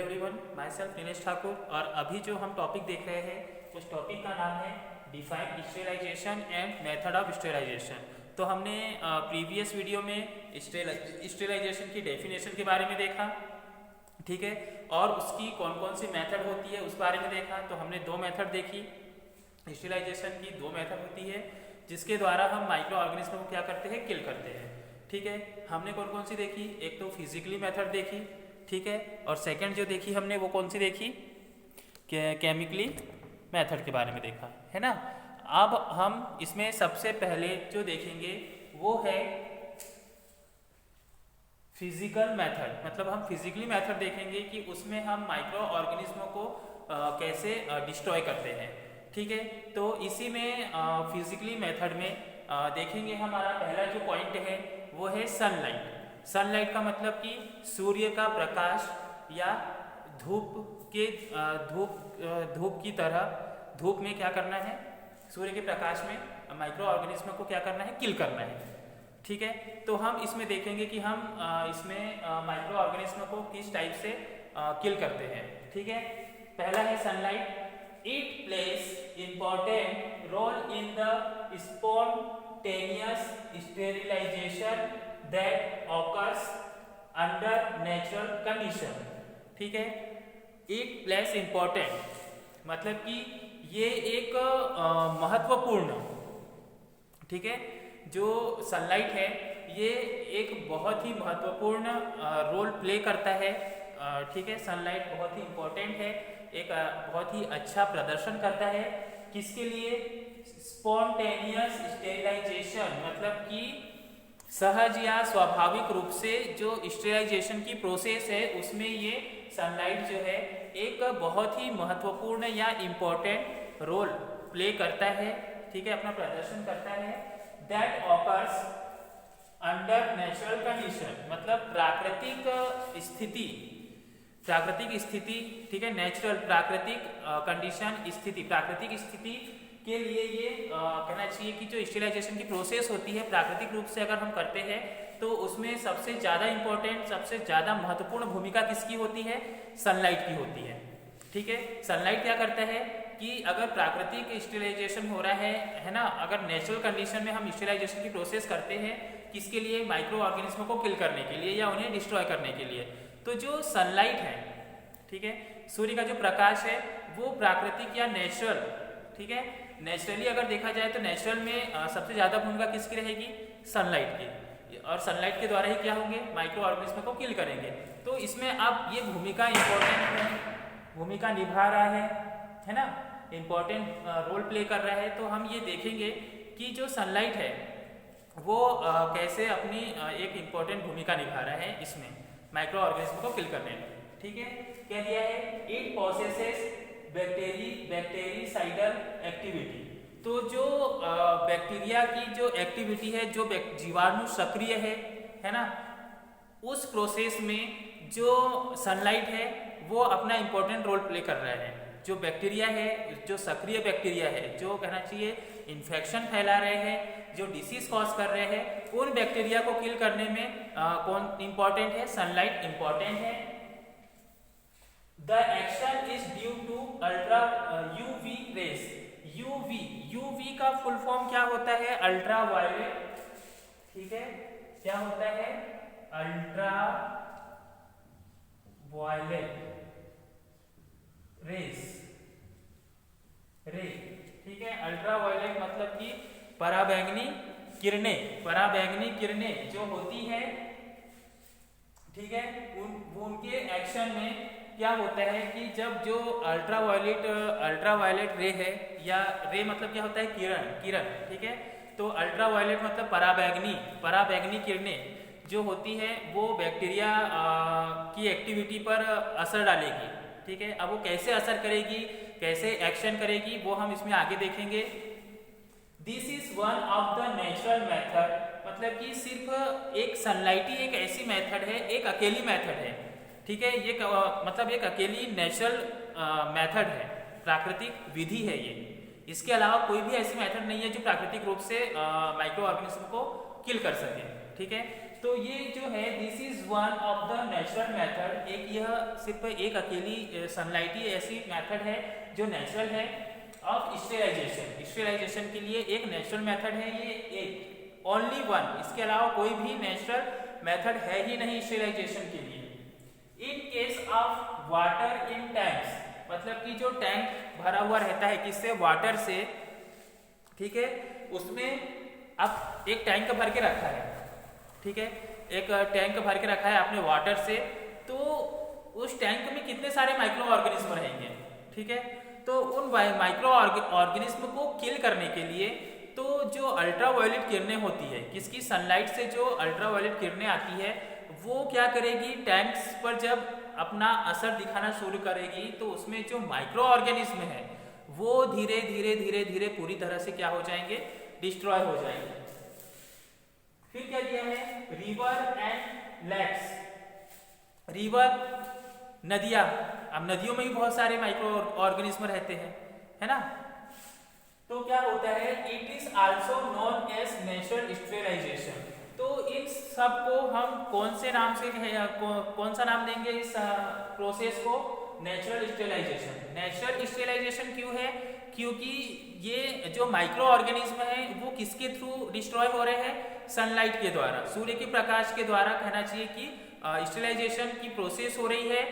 Everyone, my self Dinesh Thakur. और अभी जो हम टॉपिक देख रहे हैं उस टॉपिक का नाम है define sterilisation and method of sterilisation. तो हमने प्रीवियस वीडियो में स्टेरिलाइजेशन की डेफिनेशन के बारे में देखा, ठीक है, और उसकी कौन कौन सी मेथड होती है उस बारे में देखा। तो हमने दो मेथड देखी, स्टेरिलाइजेशन की दो मेथड होती है जिसके द्वारा हम माइक्रो ऑर्गेनिज्म को क्या करते हैं, किल करते हैं, ठीक है। हमने कौन कौन सी देखी, एक तो फिजिकली मेथड देखी, ठीक है, और सेकंड जो देखी हमने वो कौन सी देखी, केमिकली मेथड के बारे में देखा, है ना। अब हम इसमें सबसे पहले जो देखेंगे वो है फिजिकल मेथड। मतलब हम फिजिकली मेथड देखेंगे कि उसमें हम माइक्रो ऑर्गेनिज्मों को कैसे डिस्ट्रॉय करते हैं, ठीक है। तो इसी में फिजिकली मेथड में देखेंगे हमारा पहला जो पॉइंट है वो है सनलाइट। सनलाइट का मतलब कि सूर्य का प्रकाश या धूप की तरह धूप में क्या करना है, सूर्य के प्रकाश में माइक्रो ऑर्गेनिज्म को क्या करना है, किल करना है, ठीक है। तो हम इसमें देखेंगे कि हम इसमें माइक्रो ऑर्गेनिज्म को किस टाइप से किल करते हैं, ठीक है। पहला है sunlight. It plays important role in the spontaneous sterilisation that occurs under natural condition, ठीक है। इट प्लेस इंपॉर्टेंट मतलब कि ये एक महत्वपूर्ण, ठीक है, जो सनलाइट है ये एक बहुत ही महत्वपूर्ण रोल प्ले करता है, ठीक है। सनलाइट बहुत ही इंपॉर्टेंट है, एक बहुत ही अच्छा प्रदर्शन करता है किसके लिए, स्पॉन्टेनियस स्टेरिलाइजेशन मतलब कि सहज या स्वाभाविक रूप से जो स्टेरिलाइजेशन की प्रोसेस है उसमें ये सनलाइट जो है एक बहुत ही महत्वपूर्ण या इम्पोर्टेंट रोल प्ले करता है, ठीक है, अपना प्रदर्शन करता है। That occurs under natural condition मतलब प्राकृतिक स्थिति, ठीक है, नेचुरल प्राकृतिक कंडीशन स्थिति, प्राकृतिक स्थिति के लिए ये कहना चाहिए कि जो स्टेरिलाइजेशन की प्रोसेस होती है प्राकृतिक रूप से अगर हम करते हैं तो उसमें सबसे ज़्यादा इंपॉर्टेंट, सबसे ज़्यादा महत्वपूर्ण भूमिका किसकी होती है, सनलाइट की होती है, ठीक है। सनलाइट क्या करता है कि अगर प्राकृतिक स्टेरिलाइजेशन हो रहा है ना, अगर नेचुरल कंडीशन में हम स्टेरिलाइजेशन की प्रोसेस करते हैं किसके लिए, माइक्रो ऑर्गेनिज्म को किल करने के लिए या उन्हें डिस्ट्रॉय करने के लिए, तो जो सनलाइट है, ठीक है, सूर्य का जो प्रकाश है वो प्राकृतिक या नेचुरल, ठीक है, नेचुरली अगर देखा जाए तो नेचुरल में सबसे ज़्यादा भूमिका किसकी रहेगी, सनलाइट की, और सनलाइट के द्वारा ही क्या होंगे, माइक्रो ऑर्गेनिज्म को किल करेंगे। तो इसमें अब ये भूमिका इंपॉर्टेंट है, भूमिका निभा रहा है ना, इंपॉर्टेंट रोल प्ले कर रहा है। तो हम ये देखेंगे कि जो सनलाइट है वो कैसे अपनी एक इम्पॉर्टेंट भूमिका निभा रहा है इसमें माइक्रो ऑर्गेनिज्म को किल करने में, ठीक है। क्या दिया है, इट पॉसेसेस बैक्टीरिसाइडल एक्टिविटी। तो जो बैक्टीरिया की जो एक्टिविटी है, जो जीवाणु सक्रिय है ना, उस प्रोसेस में जो सनलाइट है वो अपना इंपॉर्टेंट रोल प्ले कर रहा है। जो बैक्टीरिया है, जो सक्रिय बैक्टीरिया है, जो कहना चाहिए इन्फेक्शन फैला रहे हैं, जो डिसीज कॉज कर रहे हैं, उन बैक्टीरिया को किल करने में कौन इंपॉर्टेंट है, सनलाइट इंपॉर्टेंट है। The action is due to ultra UV rays। UV का फुल फॉर्म क्या होता है, अल्ट्रा वायलेट, ठीक है, क्या होता है, अल्ट्रा वायलेट रेस, ठीक है। अल्ट्रा वायलेट मतलब कि पराबैंगनी किरणें जो होती है, ठीक है, उनके एक्शन में क्या होता है कि जब जो अल्ट्रावायलेट रे है, या रे मतलब क्या होता है, किरण, ठीक है। तो अल्ट्रावायलेट मतलब पराबैंगनी किरणें जो होती है वो बैक्टीरिया की एक्टिविटी पर असर डालेगी, ठीक है। अब वो कैसे असर करेगी, कैसे एक्शन करेगी, वो हम इसमें आगे देखेंगे। This is one of the natural method मतलब कि सिर्फ एक सनलाइट ही एक ऐसी मेथड है, एक अकेली मेथड है, ठीक है। ये मतलब एक अकेली नेचुरल मेथड है, प्राकृतिक विधि है ये, इसके अलावा कोई भी ऐसी मेथड नहीं है जो प्राकृतिक रूप से माइक्रो ऑर्गेनिज्म को किल कर सके, ठीक है। तो ये जो है this is one of the natural method, एक यह सिर्फ एक अकेली सनलाइट ही ऐसी मेथड है जो नेचुरल है ऑफ स्टेरिलाइजेशन। स्टेरिलाइजेशन के लिए एक नेचुरल मेथड है, ये एक ओनली वन, इसके अलावा कोई भी नेचुरल मेथड है ही नहीं स्टेरिलाइजेशन के लिए। In case of water in tanks, मतलब कि जो टैंक भरा हुआ रहता है किससे, वाटर से, ठीक है, उसमें अब एक टैंक भर के रखा है, ठीक है, एक टैंक भर के रखा है आपने वाटर से, तो उस टैंक में कितने सारे माइक्रो ऑर्गेनिज्म रहेंगे, ठीक है, तो उन माइक्रो ऑर्गेनिज्म को किल करने के लिए तो जो अल्ट्रावायलेट किरणें होती है, किसकी, सनलाइट से जो अल्ट्रावायलेट किरणें आती है वो क्या करेगी, टैंक्स पर जब अपना असर दिखाना शुरू करेगी तो उसमें जो माइक्रो ऑर्गेनिज्म है वो धीरे धीरे धीरे धीरे पूरी तरह से क्या हो जाएंगे, डिस्ट्रॉय हो जाएंगे। फिर क्या दिया है, रिवर एंड लेक्स, रिवर नदियां, अब नदियों में भी बहुत सारे माइक्रो ऑर्गेनिज्म रहते हैं, है ना, तो क्या होता है, it is also known as natural sterilisation. तो इन सब को हम कौन से नाम से कौन सा नाम देंगे इस प्रोसेस को, नेचुरल स्टेरिलाइजेशन। नेचुरल स्टेरिलाइजेशन क्यों है, क्योंकि ये जो माइक्रो ऑर्गेनिज्म है वो किसके थ्रू डिस्ट्रॉय हो रहे हैं, सनलाइट के द्वारा, सूर्य के प्रकाश के द्वारा कहना चाहिए कि स्टेरिलाइजेशन की प्रोसेस हो रही है,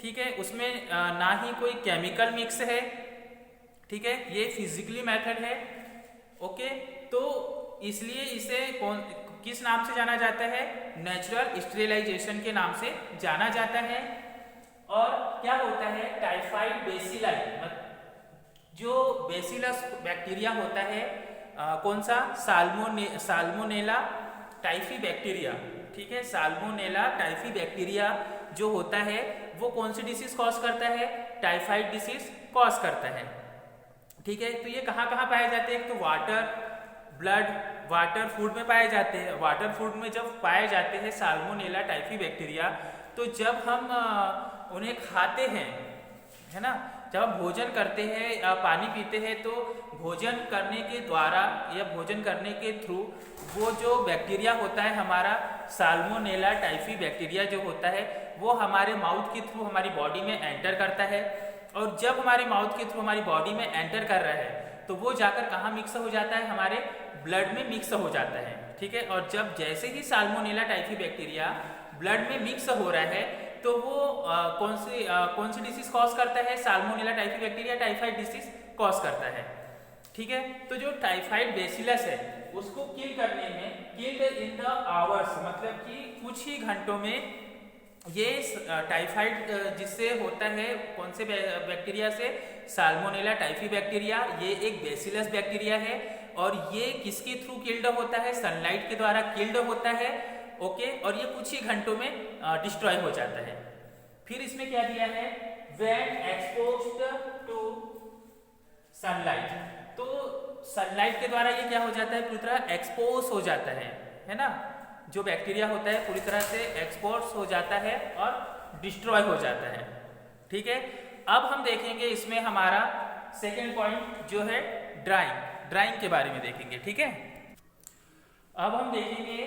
ठीक है, उसमें ना ही कोई केमिकल मिक्स है, ठीक है, ये फिजिकली मेथड है, ओके, तो इसलिए इसे किस नाम से जाना जाता है, नेचुरल स्टेरिलाइजेशन के नाम से जाना जाता है। और क्या होता है, टाइफाइड बेसिलाई, जो बेसिलस बैक्टीरिया होता है, कौन सा, साल्मोनेला टाइफी बैक्टीरिया, ठीक है, साल्मोनेला टाइफी बैक्टीरिया जो होता है वो कौन सी डिसीज कॉज करता है, टाइफाइड डिसीज कॉज करता है, ठीक है। तो ये कहाँ कहाँ पाए जाते हैं, तो वाटर, ब्लड, वाटर फूड में पाए जाते हैं। वाटर फूड में जब पाए जाते हैं साल्मोनेला टाइफी बैक्टीरिया, तो जब हम उन्हें खाते हैं, है ना, जब हम भोजन करते हैं या पानी पीते हैं, तो भोजन करने के द्वारा या भोजन करने के थ्रू वो जो बैक्टीरिया होता है हमारा साल्मोनेला टाइफी बैक्टीरिया जो होता है वो हमारे माउथ के थ्रू हमारी बॉडी में एंटर करता है, और जब हमारे माउथ के थ्रू हमारी बॉडी में एंटर कर रहा है तो वो जाकर कहाँ मिक्स हो जाता है, हमारे ब्लड में मिक्स हो जाता है, ठीक है। और जब जैसे ही साल्मोनेला टाइफी बैक्टीरिया ब्लड में मिक्स हो रहा है तो वो कौन सी डिसीज कॉज करता है, salmonella typhi bacteria typhoid disease cause करता है, ठीक है। तो जो टाइफाइड बेसिलस है उसको किल करने में, किल्ड इन द आवर्स, मतलब कि कुछ ही घंटों में ये टाइफाइड जिससे होता है, कौन से बैक्टीरिया से, साल्मोनेला टाइफी बैक्टीरिया, ये एक बेसिलस बैक्टीरिया है और ये किसके थ्रू किल्ड होता है, सनलाइट के द्वारा किल्ड होता है, ओके, और ये कुछ ही घंटों में डिस्ट्रॉय हो जाता है। फिर इसमें क्या दिया है, व्हेन एक्सपोज्ड टू सनलाइट, तो सनलाइट के द्वारा ये क्या हो जाता है, पूरी तरह एक्सपोज हो जाता है ना, जो बैक्टीरिया होता है पूरी तरह से एक्सपोज हो जाता है और डिस्ट्रॉय हो जाता है, ठीक है। अब हम देखेंगे इसमें हमारा सेकेंड पॉइंट जो है ड्राइंग, ड्राइंग के बारे में देखेंगे, ठीक है। अब हम देखेंगे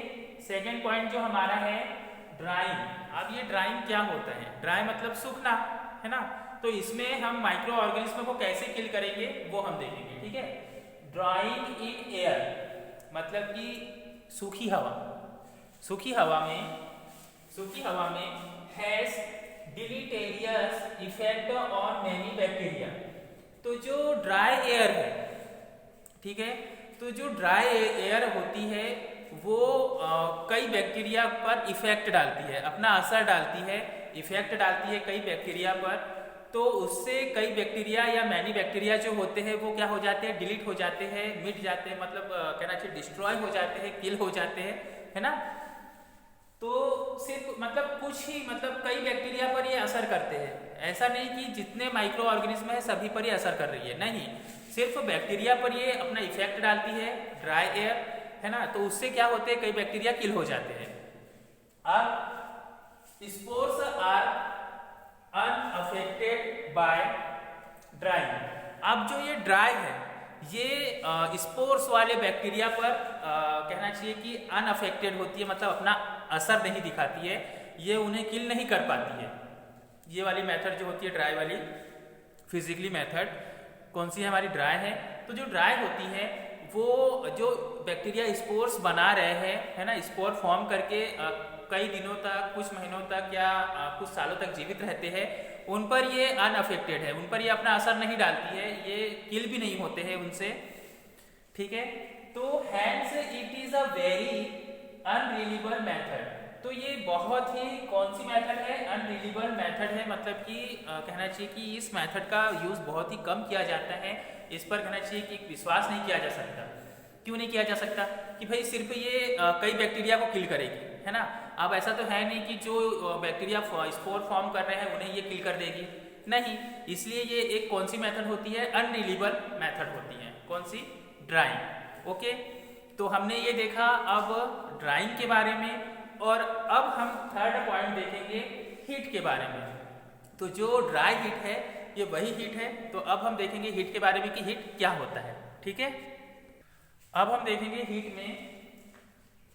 सेकेंड पॉइंट जो हमारा है ड्राइंग। अब ये ड्राइंग क्या होता है, ड्राई मतलब सूखना, है ना, तो इसमें हम माइक्रो ऑर्गेनिज्म को कैसे किल करेंगे वो हम देखेंगे, ठीक है। ड्राइंग इन एयर मतलब कि सूखी हवा, सूखी हवा में has deleterious effect on many bacteria. तो जो ड्राई एयर है, ठीक है, तो जो ड्राई एयर होती है वो कई बैक्टीरिया पर इफेक्ट डालती है, अपना असर डालती है, इफेक्ट डालती है कई बैक्टीरिया पर, तो उससे कई बैक्टीरिया या मैनी बैक्टीरिया जो होते हैं वो क्या हो जाते हैं, डिलीट हो जाते हैं, मिट जाते हैं, मतलब कहना चाहिए डिस्ट्रॉय हो जाते हैं, किल हो जाते हैं, है ना। तो सिर्फ मतलब कुछ ही, मतलब कई बैक्टीरिया पर ये असर करते हैं, ऐसा नहीं कि जितने माइक्रो ऑर्गेनिज्म है सभी पर ये असर कर रही है, नहीं, सिर्फ बैक्टीरिया पर ये अपना इफेक्ट डालती है, ड्राई एयर, है ना, तो उससे क्या होते हैं, कई बैक्टीरिया किल हो जाते हैं। अब spores are unaffected by drying. अब जो ये ड्राई है ये स्पोर्स वाले बैक्टीरिया पर कहना चाहिए कि अनअफेक्टेड होती है, मतलब अपना असर नहीं दिखाती है, ये उन्हें किल नहीं कर पाती है। ये वाली मेथड जो होती है ड्राई वाली फिजिकली मेथड, कौन सी है हमारी? ड्राई है। तो जो ड्राई होती है वो जो बैक्टीरिया स्पोर्स बना रहे हैं, है ना, स्पोर फॉर्म करके कई दिनों तक, कुछ महीनों तक या कुछ सालों तक जीवित रहते हैं, उन पर ये अनअफेक्टेड है, उन पर ये अपना असर नहीं डालती है, ये किल भी नहीं होते हैं उनसे, ठीक है। तो hence it is a very unreliable method. तो ये बहुत ही कौन सी मेथड है? अनरिलीएबल मेथड है, मतलब कि कहना चाहिए कि इस मेथड का यूज बहुत ही कम किया जाता है, इस पर कहना चाहिए कि विश्वास नहीं किया जा सकता। क्यों नहीं किया जा सकता? कि भाई सिर्फ ये कई बैक्टीरिया को किल करेगी, है ना। अब ऐसा तो है नहीं कि जो बैक्टीरिया स्पोर फॉर्म कर रहे हैं उन्हें ये किल कर देगी, नहीं। इसलिए ये एक कौन सी मेथड होती है? अनरिलीएबल मेथड होती है। कौन सी? ड्राइंग। ओके, तो हमने ये देखा अब ड्राइंग के बारे में, और अब हम थर्ड पॉइंट देखेंगे हीट के बारे में। तो जो ड्राई हीट है ये वही हीट है। तो अब हम देखेंगे हीट के बारे में कि हीट क्या होता है, ठीक है। अब हम देखेंगे हीट में,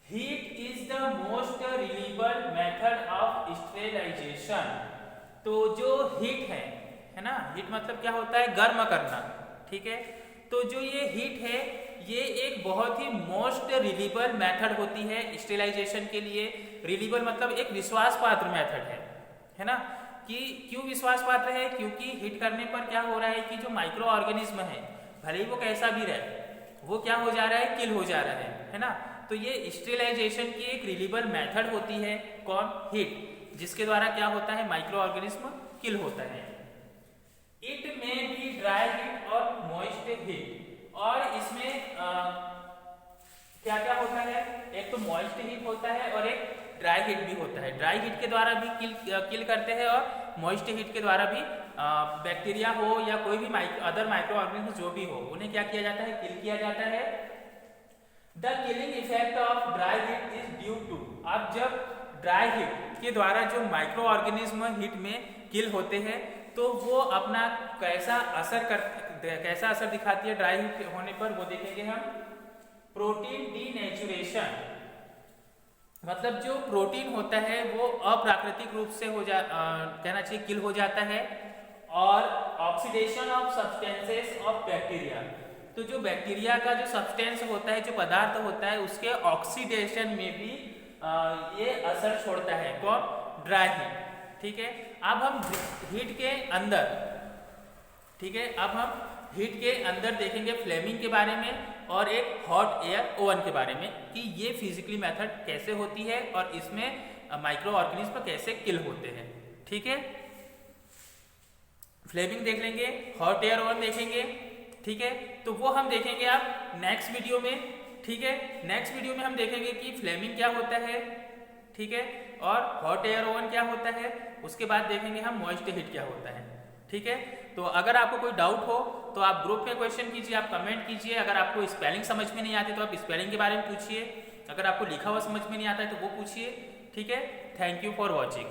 heat is the most reliable method of sterilisation. तो जो हीट है ना, हीट मतलब क्या होता है? गर्म करना, ठीक है। तो जो ये हीट है ये एक बहुत ही मोस्ट रिलीएबल मेथड होती है स्टेरिलाइजेशन के लिए। रिलीएबल मतलब एक विश्वास पात्र मेथड है ना। कि क्यों विश्वास पात्र है? क्योंकि हीट करने पर क्या हो रहा है कि जो माइक्रो ऑर्गेनिज्म है, भले ही वो कैसा भी रहे, वो क्या हो जा रहा है? किल हो जा रहा है ना। तो ये स्टेरिलाइजेशन की एक रिलीएबल मेथड होती है। कौन? हीट, जिसके द्वारा क्या होता है? माइक्रो ऑर्गेनिज्म किल होता है। इट में बी ड्राई हीट और मॉइस्ट हीट। और इसमें क्या क्या होता है? एक तो मॉइस्ट हीट होता है और एक ड्राई हीट भी होता है। ड्राई हीट के द्वारा भी किल करते हैं, और मॉइस्ट हीट के द्वारा भी बैक्टीरिया हो या कोई भी अदर माइक्रो ऑर्गेनिज्म जो भी हो, उन्हें क्या किया जाता है? किल किया जाता है। The killing effect of dry heat is due to. अब जब ड्राई हीट के द्वारा जो माइक्रो ऑर्गेनिज्म हीट में किल होते हैं, तो वो अपना कैसा असर दिखाती है ड्राई हीट होने पर, वो देखेंगे हम। प्रोटीन डीनेचुरेशन, मतलब जो प्रोटीन होता है वो अप्राकृतिक रूप से कहना चाहिए किल हो जाता है। और oxidation of substances of bacteria, तो जो बैक्टीरिया का जो सब्सटेंस होता है, जो पदार्थ होता है, उसके ऑक्सीडेशन में भी ये असर छोड़ता है। कौन? ड्राई हीट, ठीक है। अब हम हीट के अंदर, ठीक है, अब हम हीट के अंदर देखेंगे फ्लेमिंग के बारे में और एक हॉट एयर ओवन के बारे में, कि ये फिजिकली मेथड कैसे होती है और इसमें माइक्रो ऑर्गेनिज्म कैसे किल होते हैं, ठीक है। फ्लेमिंग देख लेंगे, हॉट एयर ओवन देखेंगे, ठीक है। तो वो हम देखेंगे आप नेक्स्ट वीडियो में, ठीक है। नेक्स्ट वीडियो में हम देखेंगे कि फ्लेमिंग क्या होता है, ठीक है, और हॉट एयर ओवन क्या होता है। उसके बाद देखेंगे हम मॉइस्ट हीट क्या होता है, ठीक है। तो अगर आपको कोई डाउट हो तो आप ग्रुप में क्वेश्चन कीजिए, आप कमेंट कीजिए। अगर आपको स्पेलिंग समझ में नहीं आती तो आप स्पेलिंग के बारे में पूछिए। अगर आपको लिखा हुआ समझ में नहीं आता है तो वो पूछिए, ठीक है। Thank you for watching.